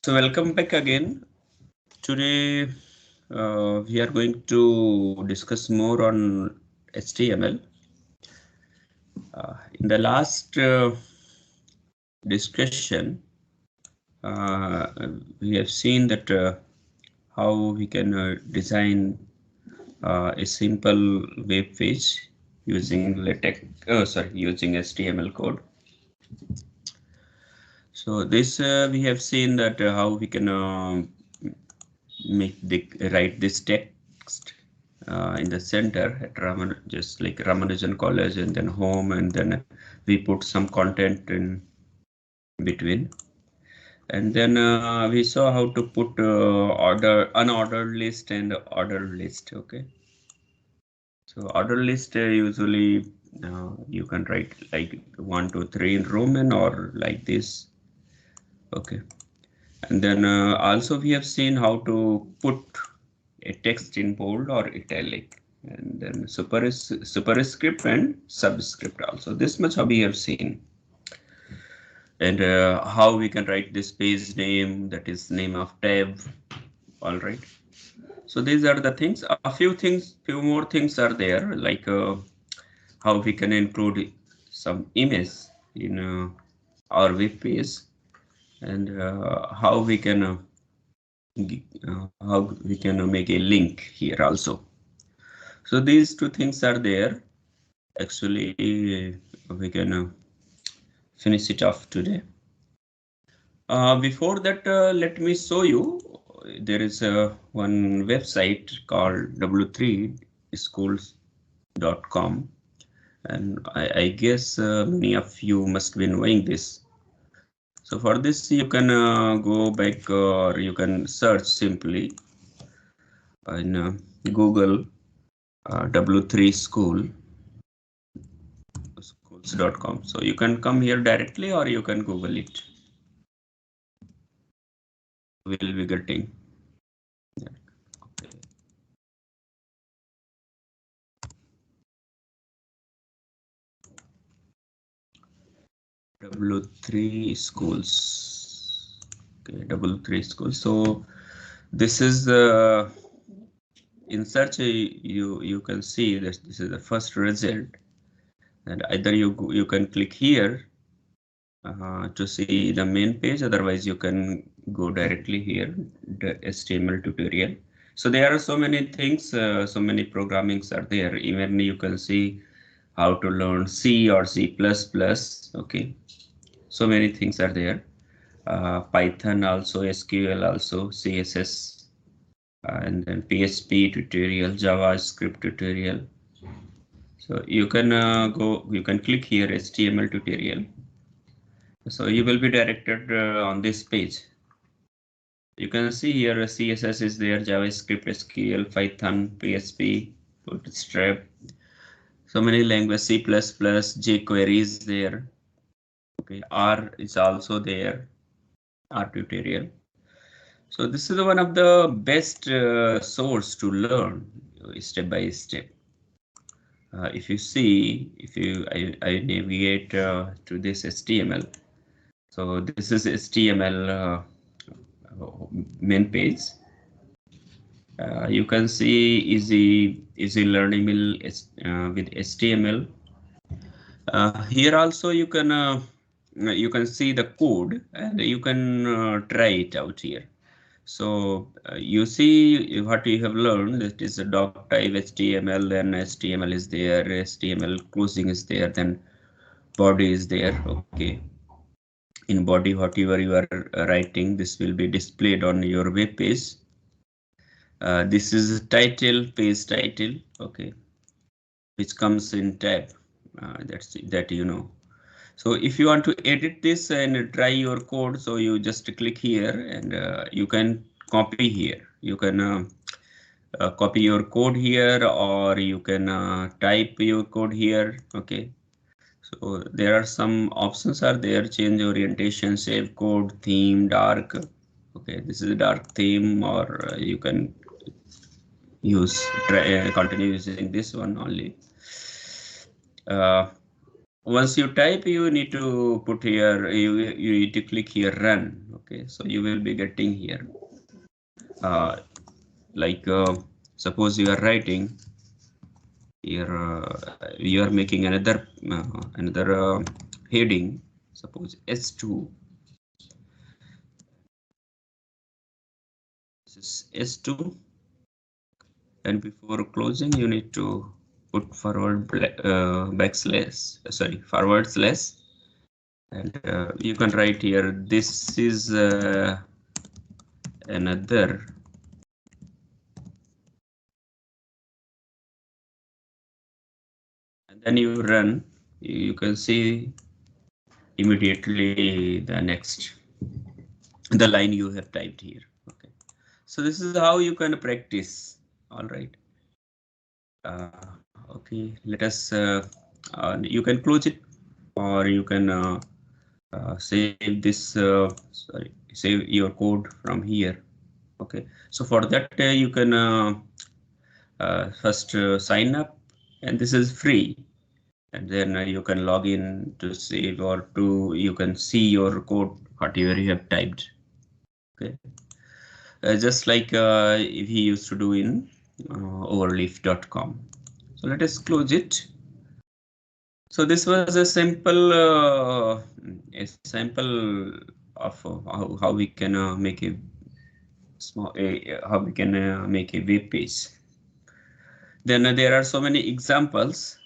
So welcome back again. Today we are going to discuss more on HTML. In the last discussion, we have seen that how we can design a simple web page using using HTML code. So this we have seen that how we can write this text in the center at just like Ramanujan College, and then home, and then we put some content in between, and then we saw how to put unordered list and ordered list. Okay, so ordered list usually you can write like 1, 2, 3 in Roman or like this. Okay, and then also we have seen how to put a text in bold or italic, and then superscript and subscript also. This much we have seen, and how we can write this page name, that is name of tab. All right. So these are the things. Few more things are there, like how we can include some image in our web page, and how we can make a link here also. So these two things are there. Actually, we can finish it off today. Before that, let me show you. There is one website called w3schools.com, and I guess many of you must be knowing this. So for this, you can go back, or you can search simply in Google W3 schools.com. So you can come here directly, or you can Google it. We'll be getting. Okay. W3 schools. Okay, W3 schools. So this is in search you can see that this is the first result, and either you can click here to see the main page, otherwise you can go directly here, the HTML tutorial. So there are so many things, so many programmings are there. Even you can see how to learn C or C++. Okay, so many things are there. Python also, SQL also, CSS, and then PHP tutorial, JavaScript tutorial. So you can you can click here HTML tutorial. So you will be directed on this page. You can see here CSS is there, JavaScript, SQL, Python, PHP, Bootstrap. So many languages, C++, jQuery is there. Okay, R is also there, R tutorial. So this is one of the best source to learn step by step. If you see, if I navigate to this HTML, so this is HTML main page. You can see easy learning with HTML. Here also you can see the code, and you can try it out here. So you see what you have learned. That is a doc type HTML, then HTML is there, HTML closing is there, then body is there. Okay. In body, whatever you are writing, this will be displayed on your web page. This is title, page title. Okay, which comes in tab. That you know. So if you want to edit this and try your code, so you just click here, and you can copy here. You can copy your code here, or you can type your code here. Okay. So there are some options are there: change orientation, save code, theme, dark. Okay, this is a dark theme, or you can continue using this one only. Once you type, you need to put here, you need to click here run. Okay, so you will be getting here. Like suppose you are writing here, you are making another heading. Suppose S2. This is S2, and before closing, you need to put forward slash, and you can write here. This is another. And then you run, you can see immediately the line you have typed here. Okay, so this is how you can practice. All right. Okay, let us. You can close it, or you can save this. Save your code from here. Okay, so for that you can first sign up, and this is free. And then you can log in to save, or you can see your code whatever you have typed. Okay, just like we used to do in overleaf.com. So let us close it. So this was a sample of how we can make a make a web page. Then there are so many examples,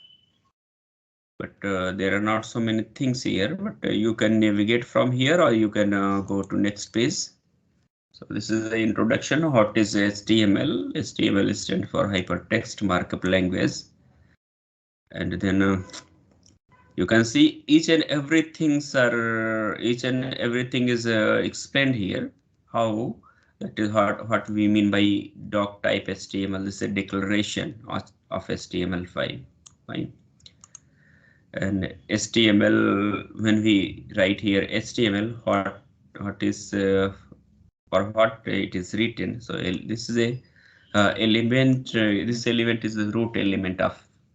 but there are not so many things here, but you can navigate from here, or you can go to next page. So this is the introduction. What is HTML? HTML stands for Hypertext Markup Language. And then you can see each and everything is explained here. How that is what we mean by doc type HTML. This is a declaration of HTML5. Fine. And HTML, when we write here HTML, what is for what it is written. So this is a element. This element is the root element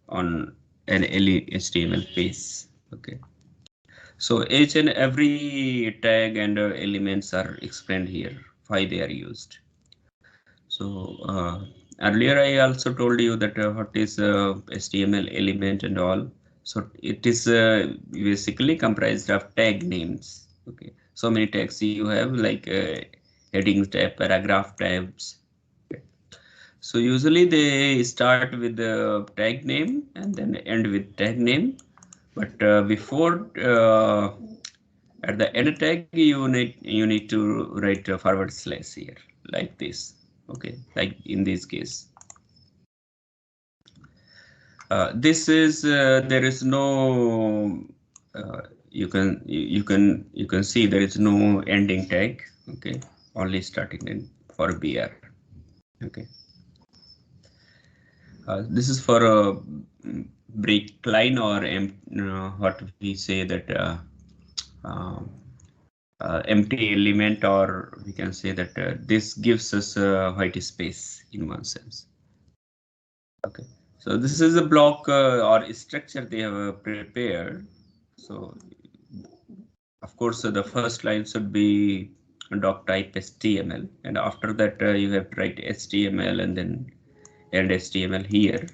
on an HTML page. Okay. So each and every tag and elements are explained here, why they are used. So earlier I also told you that what is HTML element and all. So it is basically comprised of tag names. Okay, so many tags you have, like headings tab, paragraph tabs. Okay. So usually they start with the tag name and then end with tag name. But before at the end tag, you need to write a forward slash here, like this. Okay, like in this case. This is there is no you can see there is no ending tag. Okay, only starting in for BR. Okay, this is for a break line, or what we say that empty element, or we can say that this gives us a white space in one sense. Okay, so this is a block or structure they have prepared. So of course the first line should be doc type HTML, and after that you have to write HTML and then end HTML here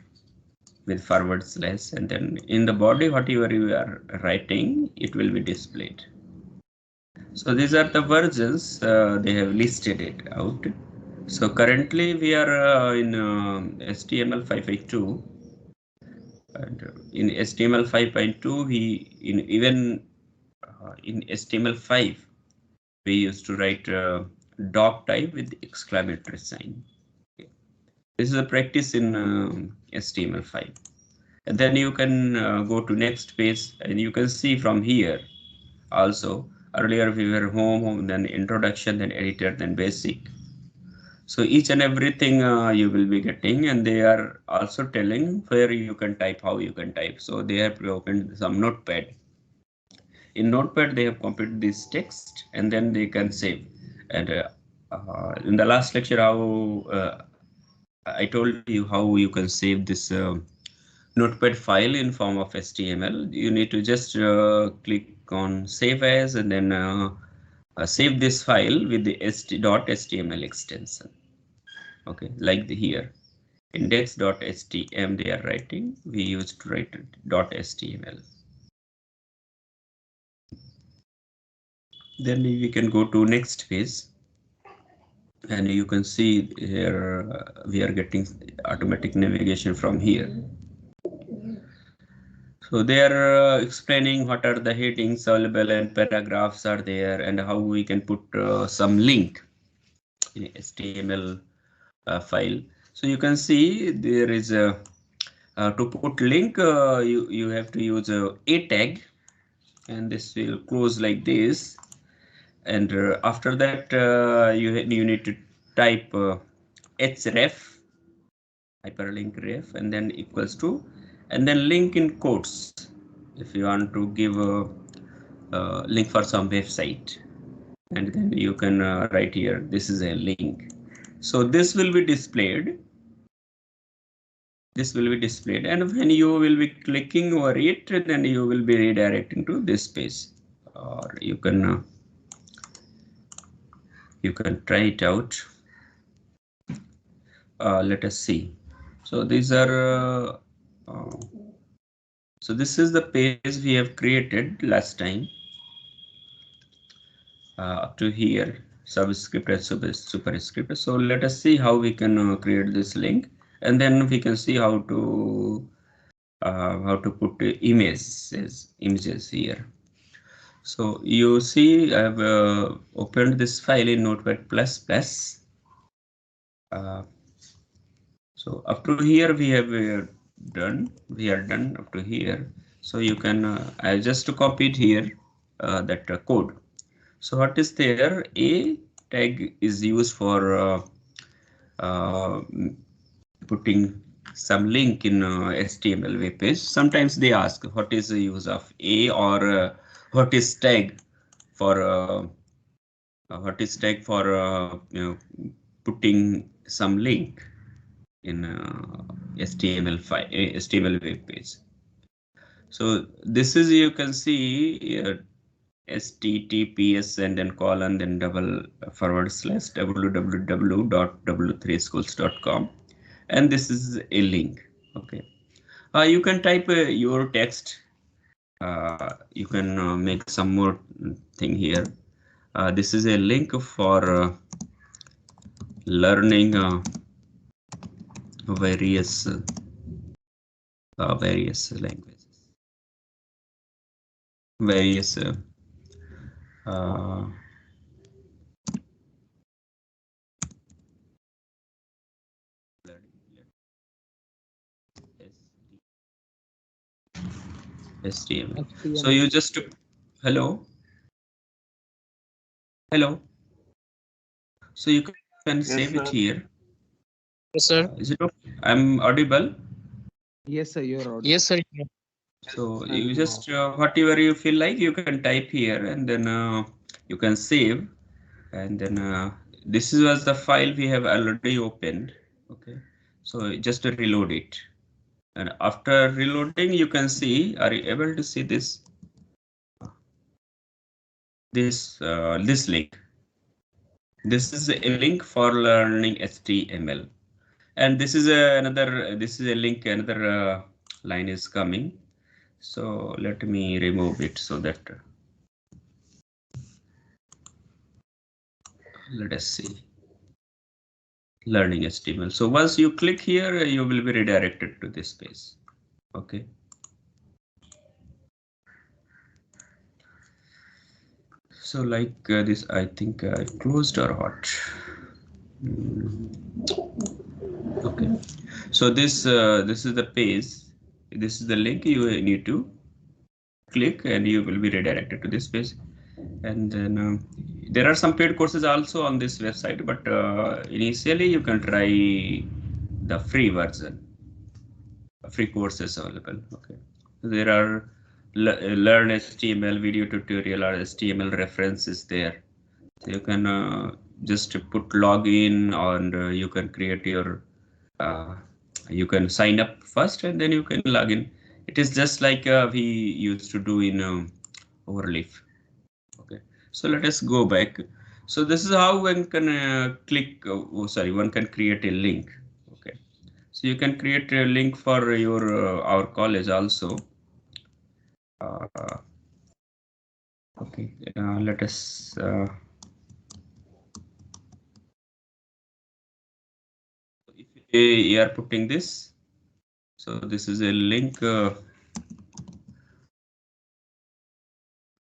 with forward slash, and then in the body whatever you are writing, it will be displayed. So these are the versions they have listed it out. So currently we are in HTML 5.2, and in HTML 5.2 even in HTML5 we used to write doc type with exclamatory sign. Okay. This is a practice in HTML5, and then you can go to next page, and you can see from here also. Earlier we were home, then introduction, then editor, then basic. So each and everything you will be getting, and they are also telling where you can type, how you can type. So they have opened some notepad. In notepad they have copied this text, and then they can save. And in the last lecture, how I told you how you can save this Notepad file in form of HTML, you need to just click on save as and then save this file with the .html extension. Okay, like here, index.html they are writing. We used to write .html. Then we can go to next page. And you can see here we are getting automatic navigation from here. So they are explaining what are the headings available and paragraphs are there and how we can put some link in HTML file. So you can see there is a to put link you have to use a tag, and this will close like this. And after that you need to type href hyperlink ref and then equals to, and then link in quotes if you want to give a link for some website, and then you can write here this is a link. So this will be displayed. This will be displayed, and when you will be clicking over it, then you will be redirecting to this page, or you can try it out. Let us see. So these are so this is the page we have created last time up to here, subscript and superscript. So let us see how we can create this link, and then we can see how to put images here. So you see I have opened this file in Notepad++. So up to here we have done. We are done up to here. So you can I just copied here that code. So what is there? A tag is used for putting some link in HTML web page. Sometimes they ask what is the use of A, or what is tag for putting some link in HTML file, HTML web page. So this is, you can see HTTPS and then colon then / www.w3schools.com, and this is a link. Okay, you can type your text. You can make some more thing here. This is a link for learning various languages, various HTML. So you just hello. So you can save it here. Yes, sir. Is it okay? I'm audible? Yes, sir, you're audible. Yes, sir. So you just whatever you feel like you can type here, and then you can save, and then this was the file we have already opened. Okay, so just to reload it, and after reloading you can see, are you able to see this this link? This is a link for learning HTML, and this is another link, another line is coming. So let me remove it so that let us see learning HTML. So once you click here, you will be redirected to this page. Okay. So like this, I think I closed or what? Okay. So this is the page. This is the link you need to click, and you will be redirected to this page. And then there are some paid courses also on this website, but initially you can try the free version. Free courses available. Okay, there are learn HTML video tutorial or HTML references there. So you can just put login, and you can create your you can sign up first and then you can log in. It is just like we used to do in Overleaf. Okay, so let us go back. So this is how one can click. One can create a link. Okay, so you can create a link for your our college also. Okay, let us. If you are putting this, so this is a link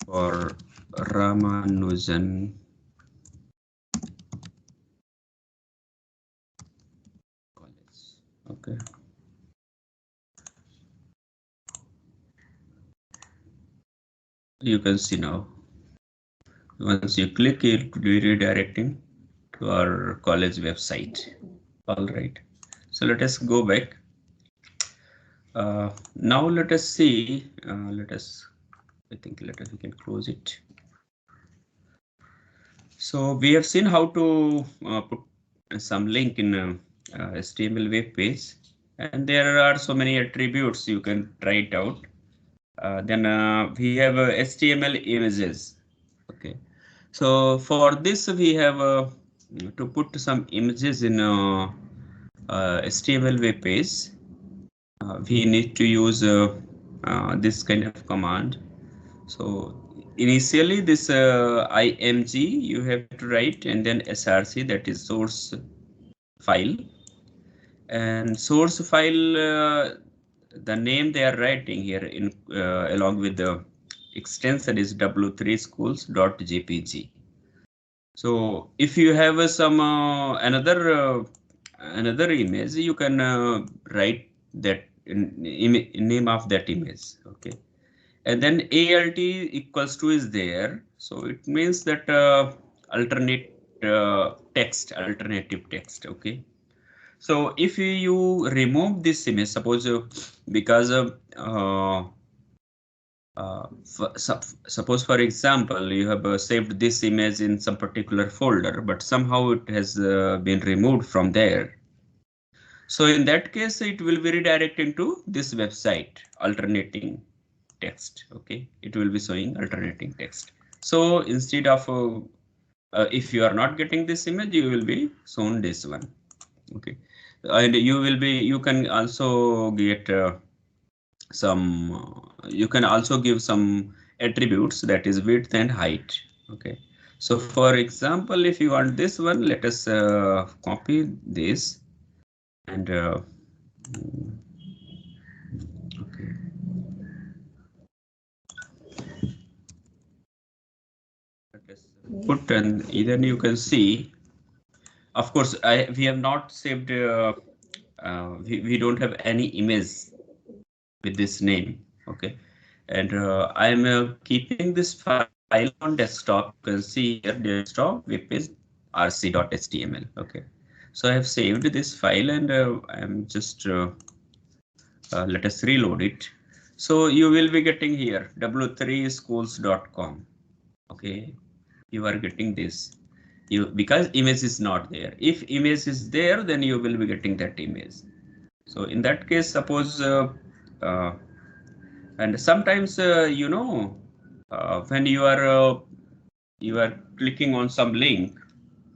for Ramanujan College. Okay. You can see now. Once you click, it will be redirecting to our college website. All right. So let us go back. Now let us see. I think we can close it. So we have seen how to put some link in HTML web page, and there are so many attributes you can try it out. Then we have HTML images. Okay, so for this we have to put some images in HTML web page. We need to use this kind of command. So initially this img you have to write, and then src, that is source file, and source file the name they are writing here in along with the extension is w3schools.jpg. So if you have some another image, you can write that in name of that image. Okay, and then alt equals to is there, so it means that alternative text. Okay, so if you remove this image, suppose because suppose for example you have saved this image in some particular folder, but somehow it has been removed from there. So in that case, it will be redirecting to this website, alternating text. Okay, it will be showing alternating text. So instead of if you are not getting this image, you will be shown this one. Okay, and you can also get you can also give some attributes, that is width and height. Okay, so for example, if you want this one, let us copy this and okay. Let us put, and then you can see, of course we have not saved we don't have any image with this name. Okay, and I am keeping this file on desktop. You can see here desktop webpage rc.html. Okay, so I have saved this file, and I am just let us reload it. So you will be getting here w3schools.com. Okay, you are getting this. Because image is not there. If image is there, then you will be getting that image. So in that case, suppose and sometimes when you are clicking on some link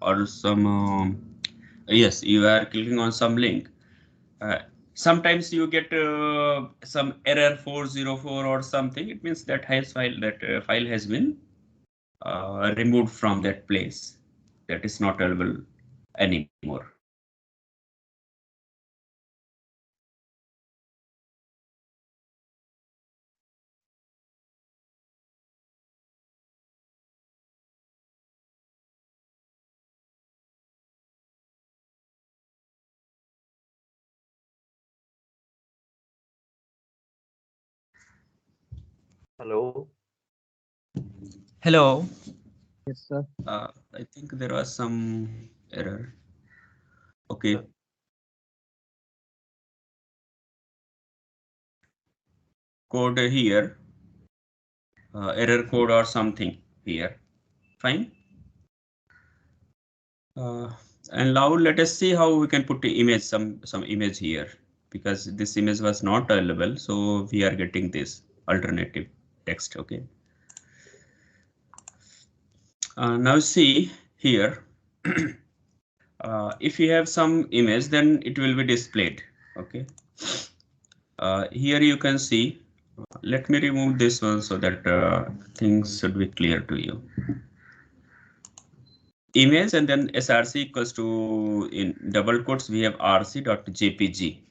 or some yes, you are clicking on some link. Sometimes you get some error 404 or something. It means that file has been removed from that place. That is not available anymore. Hello. Hello. Yes, sir. I think there was some error. Okay. Yeah. Code here, error code or something here. Fine. And now let us see how we can put the image, some image here. because this image was not available, so we are getting this alternative text. Okay. Now see here. If you have some image, then it will be displayed. Okay. Here you can see. Let me remove this one so that things should be clear to you. Image and then src equals to, in double quotes, we have rc.jpg.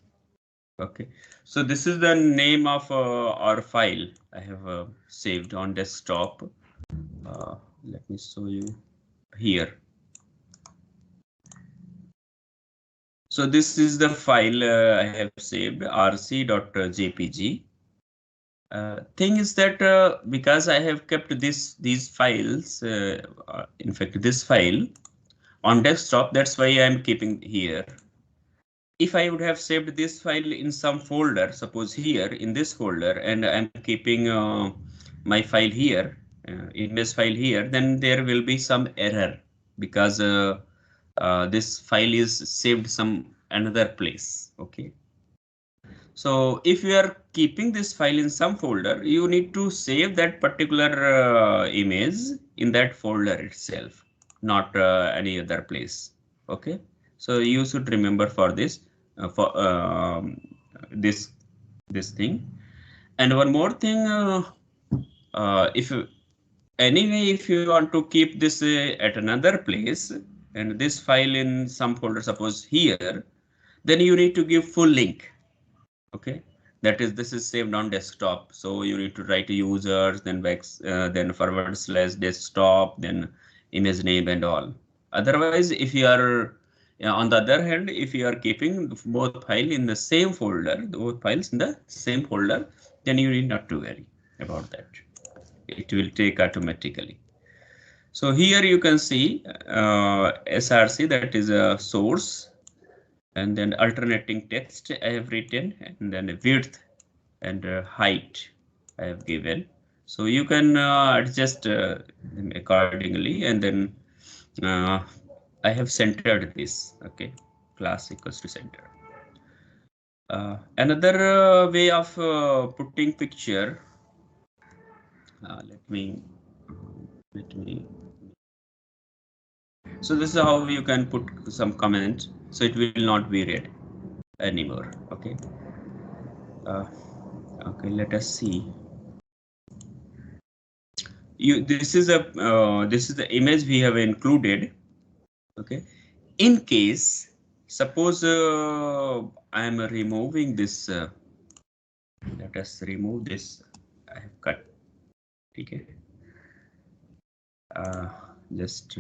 Okay, so this is the name of our file I have saved on desktop. Let me show you here. So this is the file I have saved, rc.jpg. Thing is that because I have kept these files, in fact this file on desktop, that's why I'm keeping here. If I would have saved this file in some folder, suppose here in this folder, and I'm keeping my file here, image file here, then there will be some error because this file is saved some another place. Okay. So if you are keeping this file in some folder, you need to save that particular image in that folder itself, not any other place. Okay. So you should remember for this. For this thing. And one more thing, if you want to keep this at another place and this file in some folder, suppose here, then you need to give full link. Okay, that is, this is saved on desktop, so you need to write users, then then / desktop, then image name and all. Otherwise, if you are on the other hand, if you are keeping both files in the same folder, then you need not to worry about that. It will take automatically. So here you can see src, that is a source, and then alternating text I have written, and then width and height I have given. So you can adjust them accordingly, and then I have centered this. Okay, class equals to center. Another way of putting picture. Let me. So this is how you can put some comment, so it will not be read anymore. Okay. Okay, let us see. This is the image we have included. Okay. In case, suppose I am removing this. Let us remove this. I have cut. Okay. Just.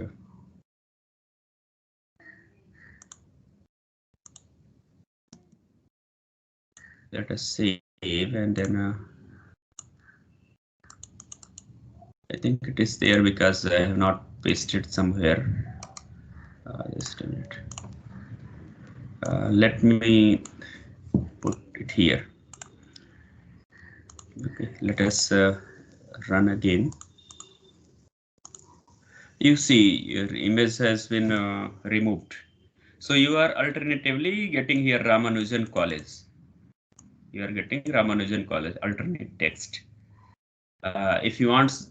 Let us save, and then I think it is there because I have not pasted somewhere. Just a minute. Let me put it here. Okay, let us run again. You see your image has been removed. So you are alternatively getting here Ramanujan College. You are getting Ramanujan College alternate text. If you want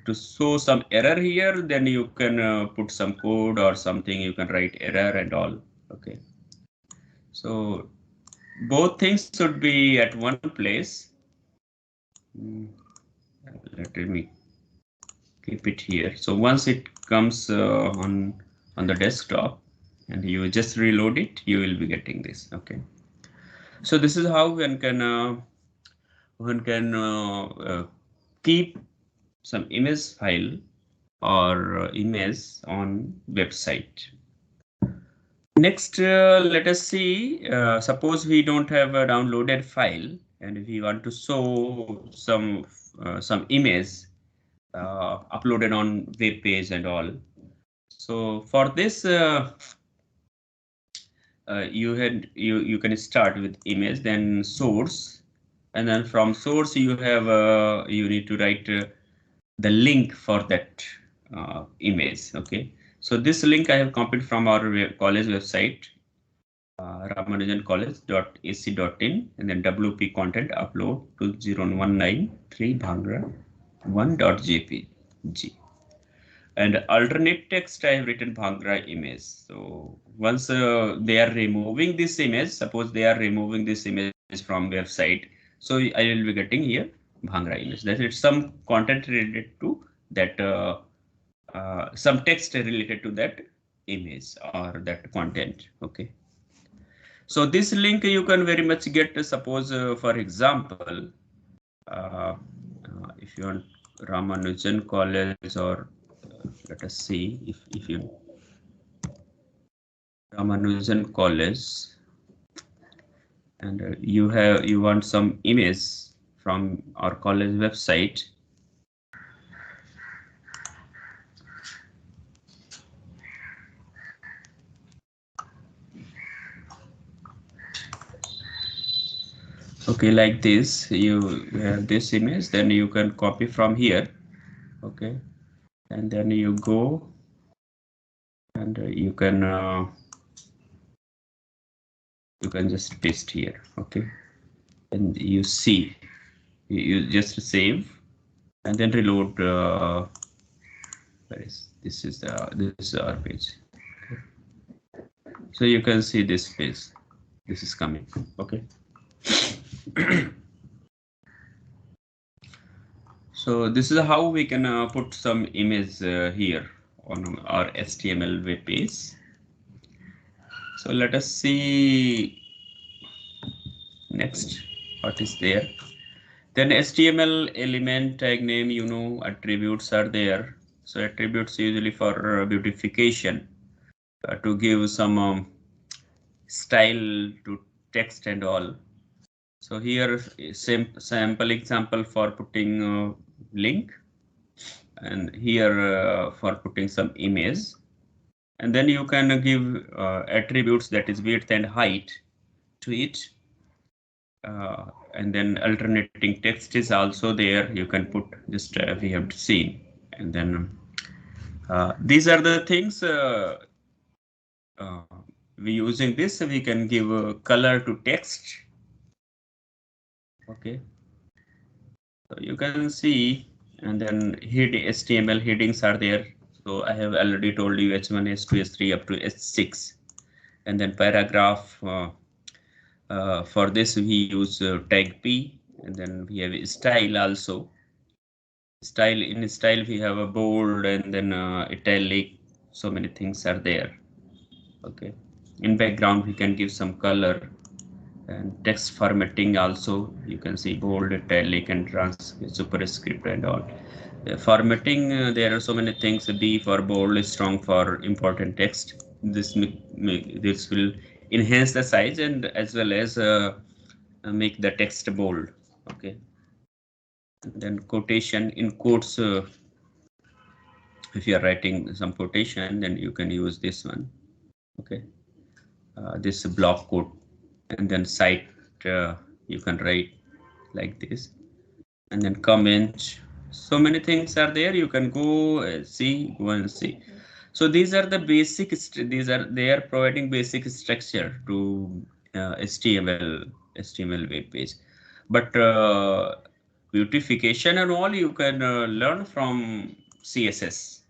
to show some error here, then you can put some code or something. You can write error and all. Okay. So both things should be at one place. Let me keep it here. So once it comes on the desktop and you just reload it, you will be getting this. Okay. So this is how one can keep some image file or image on website. Next, let us see. Suppose we don't have a downloaded file and we want to show some image uploaded on web page and all. So for this, you can start with image, then source, and then from source you have you need to write the link for that image. Okay, so this link I have copied from our college website. ramanujancollege.ac.in, and then WP content upload to 0193 Bhangra 1.jpg. And alternate text, I have written Bhangra image. So once they are removing this image, suppose they are removing this image from website, so I will be getting here Bhangra image. That is some content related to that, some text related to that image or that content. Okay. So this link you can very much get, suppose for example, if you want Ramanujan College, or let us see if you Ramanujan College, and you want some image from our college website. Okay, like this, you have this image, then you can copy from here. Okay, and then you go and you can just paste here. Okay, and you see, you just save and then reload. Where is this? Is our page. Okay. So you can see this page. This is coming. Okay. So this is how we can put some image here on our HTML web page. So let us see next what is there. Then HTML element tag name, attributes are there. So attributes usually for beautification, to give some style to text and all. So here sample example for putting link, and here for putting some image, and then you can give attributes, that is width and height, to it, and then alternating text is also there. You can put just we have seen, and then these are the things we using this. We can give a color to text. Okay, so you can see, and then HTML headings are there. So I have already told you H1, H2, H3 up to H6, and then paragraph. For this we use tag P, and then we have style also. Style, in style we have a bold and then italic. So many things are there. Okay, in background we can give some color, and text formatting also. You can see bold, italic, and superscript and all. Formatting, there are so many things. B for bold, strong for important text. This will enhance the size and as well as make the text bold. Okay, and then quotation, in quotes, if you are writing some quotation, then you can use this one. Okay, this block quote, and then cite, you can write like this, and then comment. So many things are there. You can go go and see. So these are the basic. They are providing basic structure to HTML web page, but beautification and all you can learn from CSS.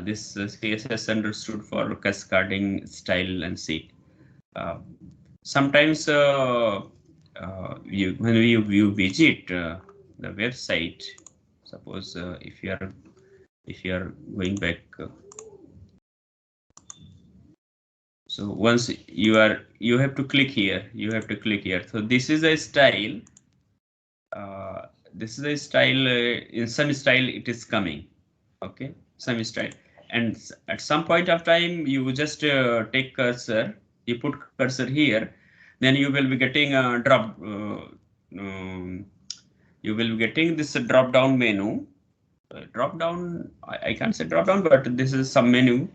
This CSS understood for cascading style and seed. Sometimes when you visit the website, suppose if you are going back, so once you have to click here. So this is a style. This is a style. In some style it is coming. Okay, some style, and at some point of time you just take cursor. You put cursor here, then you will be getting a drop. You will be getting this drop down menu. Drop down. I can't say drop down, but this is some menu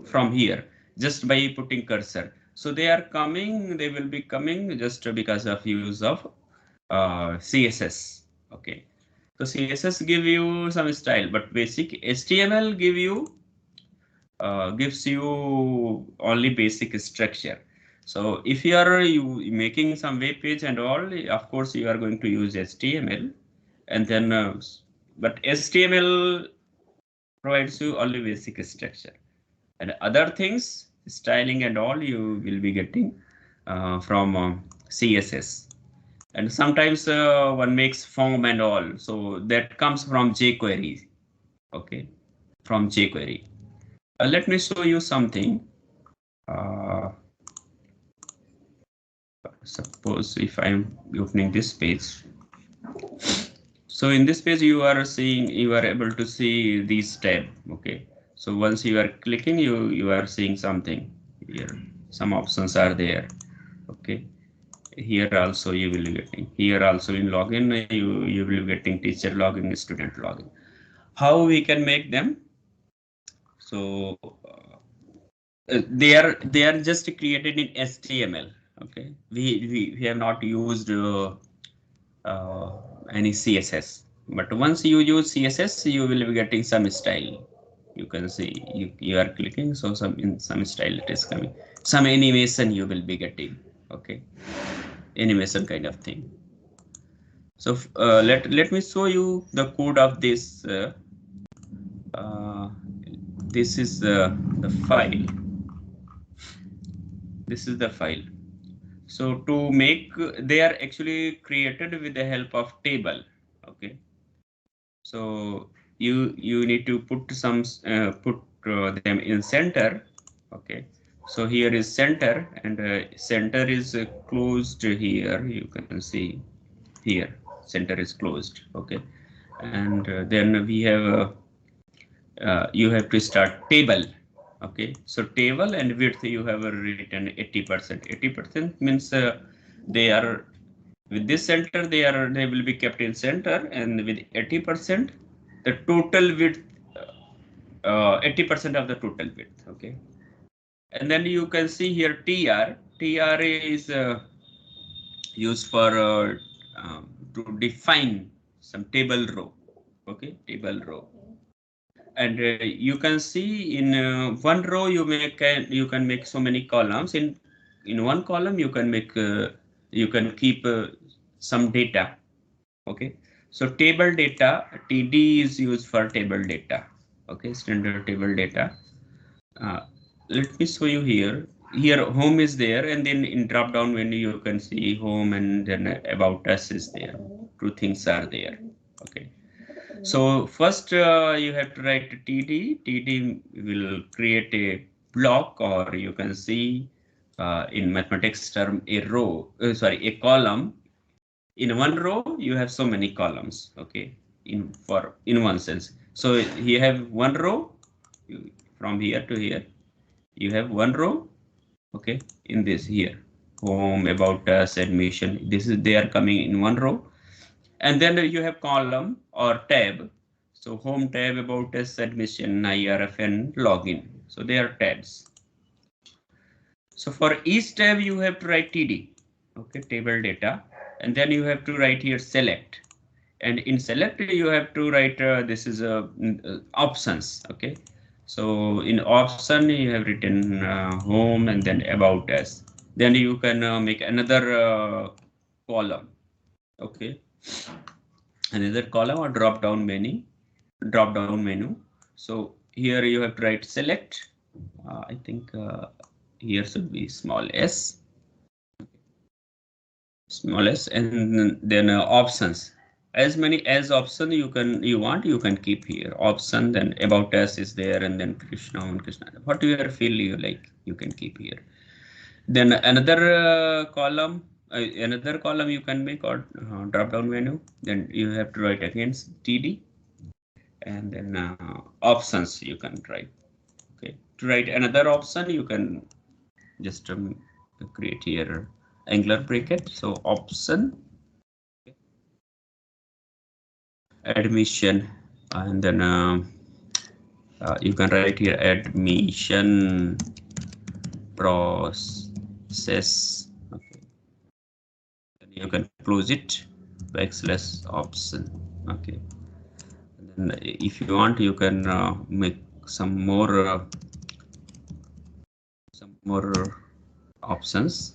from here just by putting cursor. So they are coming. They will be coming just because of use of CSS. Okay. So CSS give you some style, but basic HTML gives you only basic structure. So if you are making some web page and all, of course you are going to use HTML, and then but HTML provides you only basic structure, and other things, styling and all, you will be getting from CSS. And sometimes one makes form and all, so that comes from jQuery. Okay, from jQuery. Let me show you something. Suppose if I'm opening this page. So in this page you are able to see these tab. Okay, so once you are clicking, you are seeing something here. Some options are there. Okay, here also you will be getting. Here also in login you will be getting teacher login, student login. How we can make them? So they are just created in HTML. Okay, we have not used any CSS, but once you use CSS, you will be getting some style. You can see you are clicking, so some style it is coming. Some animation you will be getting. Okay, animation kind of thing. So let me show you the code of this. This is the file. This is the file. So to make, they are actually created with the help of table. Okay. So you need to put some them in center. Okay. So here is center, and center is closed here. You can see here center is closed. Okay. And then we have you have to start table. Okay, so table and width you have written 80%. 80% means they are with this center, they will be kept in center, and with 80% the total width, 80% of the total width. Okay, and then you can see here tr is used for to define some table row. Okay, table row. And you can see in one row you can make so many columns. In one column you can make you can keep some data. Okay, so table data, TD is used for table data. Okay, standard table data. Let me show you here. Here home is there, and then in drop down menu you can see home, and then about us is there. Two things are there. Okay. So first you have to write TD. TD will create a block, or you can see in mathematics term a row, a column. In one row you have so many columns. Okay, in one sense. So you have one row from here to here. You have one row. Okay, in this here, home, about us, admission. They are coming in one row. And then you have column or tab. So home tab, about us, admission, IRFN, login. So they are tabs. So for each tab you have to write TD. Okay, table data. And then you have to write here select. And in select you have to write this is options. Okay. So in option you have written home and then about us. Then you can make another column. Okay. Another column or drop down menu. So here you have to write select. I think here should be small s, and then options. As many as option you can keep here. Option, then about us is there, and then Krishna and Krishna. Whatever field you like, you can keep here. Then another column. Another column you can make, or drop down menu. Then you have to write again TD. And then options you can write. Okay, to write another option you can just create here angular bracket. So option, okay. Admission, and then you can write here admission process. Okay, then you can close it / option. Okay. And if you want, you can make some more options.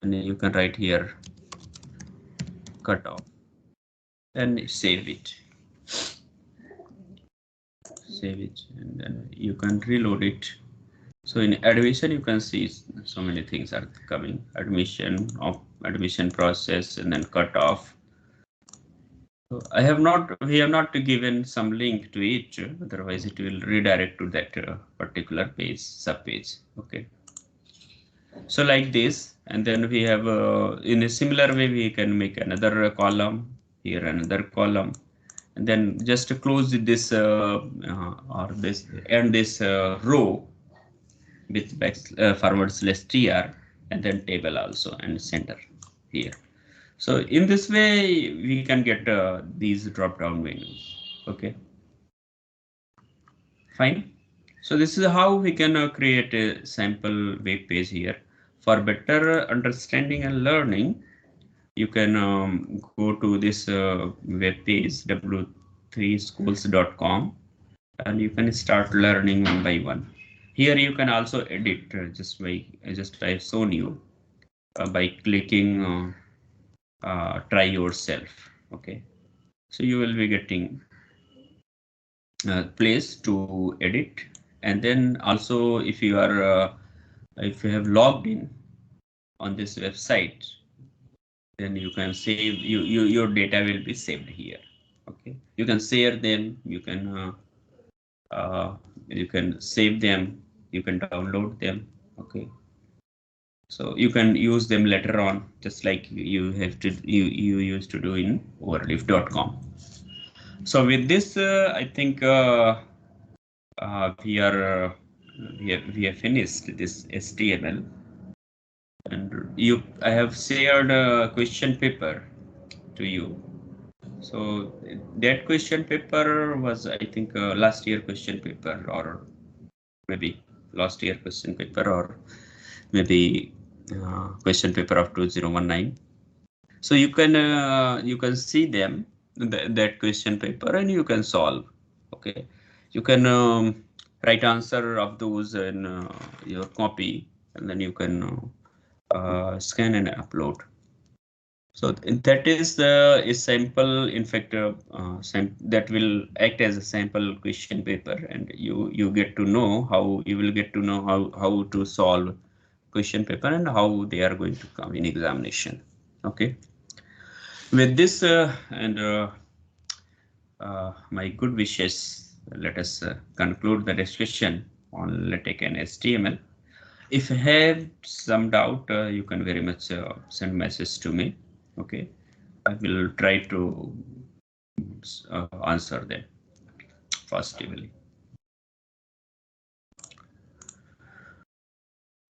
And you can write here cut off and save it. Save it, and then you can reload it. So in admission, you can see so many things are coming. Admission process, and then cut off. So we have not given some link to it, otherwise it will redirect to that particular page, sub page. Okay. So like this, and then we have in a similar way, we can make another column here, another column, and then just close this or this and this row with forward slash tr, and then table also and center here. So in this way, we can get these drop down menus. Okay. Fine. So this is how we can create a sample web page here. For better understanding and learning, you can go to this web page w3schools.com, and you can start learning one by one. Here you can also edit just I've shown you by clicking try yourself. Okay, so you will be getting place to edit, and then also if you have logged in on this website, then you can save your data will be saved here. Okay, you can share them, you can save them, you can download them. Okay, so you can use them later on, just like you used to do in overleaf.com. So with this, I think we have finished this HTML, and I have shared a question paper to you. So that question paper was, I think, last year question paper, or maybe last year question paper, or maybe question paper of 2019. So you can see them, that question paper, and you can solve. Okay, you can write answer of those in your copy, and then you can scan and upload. So that is a sample, in fact, that will act as a sample question paper, and you get to know how how to solve question paper and how they are going to come in examination. Okay. With this and my good wishes, let us conclude the discussion on LaTeX and HTML. If you have some doubt, you can very much send message to me. Okay, I will try to answer them positively.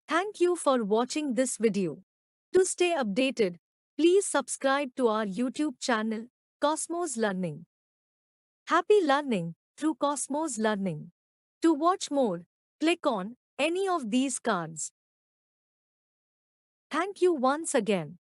Thank you for watching this video. To stay updated, please subscribe to our YouTube channel, Cosmos Learning. Happy learning through Cosmos Learning. To watch more, click on any of these cards. Thank you once again.